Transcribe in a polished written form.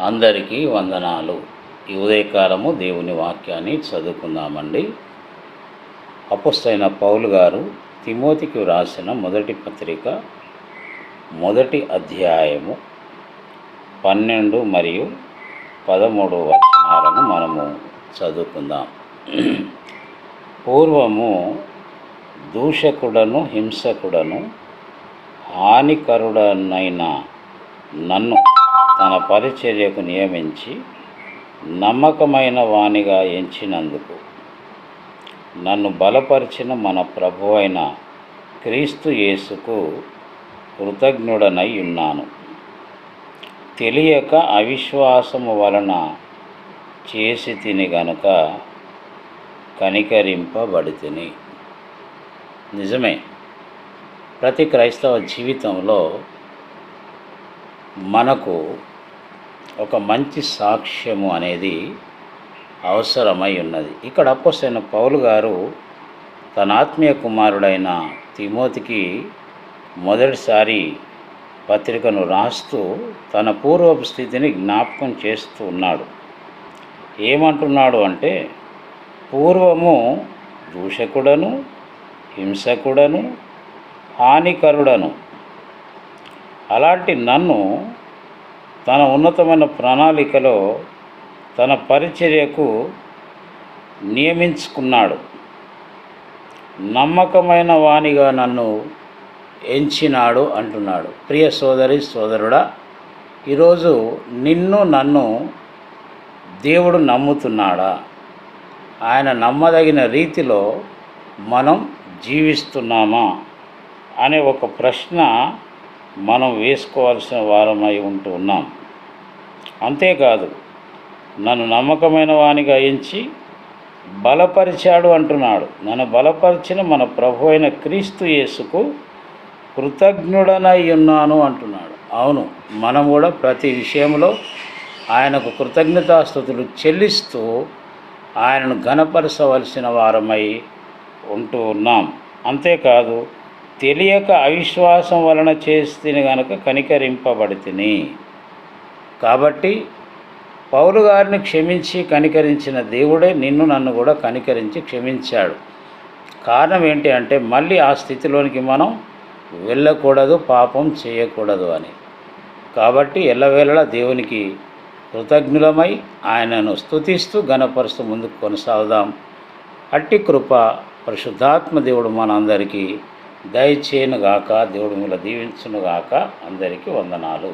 అందరికీ వందనాలు. ఈ ఉదయకాలము దేవుని వాక్యాన్ని చదువుకుందామండి. అపోస్తలైన పౌలు గారు తిమోతికి వ్రాసిన మొదటి పత్రిక మొదటి అధ్యాయము 12 మరియు 13 వచనాలను మనము చదువుకుందాం. పూర్వము దూషకుడను, హింసకుడను, హానికరుడనైన నన్ను తన పరిచర్యకు నియమించి నమ్మకమైన వానిగా ఎంచినందుకు నన్ను బలపరిచిన మన ప్రభువైన క్రీస్తు యేసుకు కృతజ్ఞుడనై ఉన్నాను. తెలియక అవిశ్వాసము వలన చేసి తిని గనుక కనికరింపబడితిని. నిజమే, ప్రతి క్రైస్తవ జీవితంలో మనకు ఒక మంచి సాక్ష్యము అనేది అవసరమై ఉన్నది. ఇక్కడ అపోస్తలైన పౌలు గారు తన ఆత్మీయ కుమారుడైన తిమోతికి మొదటిసారి పత్రికను రాస్తూ తన పూర్వపు స్థితిని జ్ఞాపకం చేస్తూ ఉన్నాడు. ఏమంటున్నాడు అంటే, పూర్వము దూషకుడను, హింసకుడను, హానికరుడను, అలాంటి నన్ను తన ఉన్నతమైన ప్రణాళికలో తన పరిచర్యకు నియమించుకున్నాడు. నమ్మకమైన వానిగా నన్ను ఎంచినాడు అంటున్నాడు. ప్రియ సోదరి సోదరుడా, ఈరోజు నన్ను దేవుడు నమ్ముతున్నాడా? ఆయన నమ్మదగిన రీతిలో మనం జీవిస్తున్నామా అనే ఒక ప్రశ్న మనం వేసుకోవాల్సిన వారమై ఉంటున్నాం. అంతేకాదు, నన్ను నమ్మకమైన వానిగా ఎంచి బలపరిచాడు అంటున్నాడు. నన్ను బలపరిచిన మన ప్రభు అయిన క్రీస్తు యేసుకు కృతజ్ఞుడనై ఉన్నాను అంటున్నాడు. అవును, మనం కూడా ప్రతి విషయంలో ఆయనకు కృతజ్ఞతాస్తుతులు చెల్లిస్తూ ఆయనను ఘనపరచవలసిన వారమై ఉంటూ ఉన్నాం. అంతేకాదు, తెలియక అవిశ్వాసం వలన చేస్తే గనక కనికరింపబడితిని. కాబట్టి పౌలు గారిని క్షమించి కనికరించిన దేవుడే నన్ను కూడా కనికరించి క్షమించాడు. కారణం ఏంటి అంటే, మళ్ళీ ఆ స్థితిలోనికి మనం వెళ్ళకూడదు, పాపం చేయకూడదు అని. కాబట్టి ఎల్లవేళలా దేవునికి కృతజ్ఞులమై ఆయనను స్తుతిస్తూ ఘనపరుస్తూ ముందుకు కొనసాగుదాం. అట్టి కృప పరిశుద్ధాత్మ దేవుడు మనందరికీ దయచేయునుగాక. దేవుడు మిమ్మల్ని దీవించునుగాక. అందరికీ వందనాలు.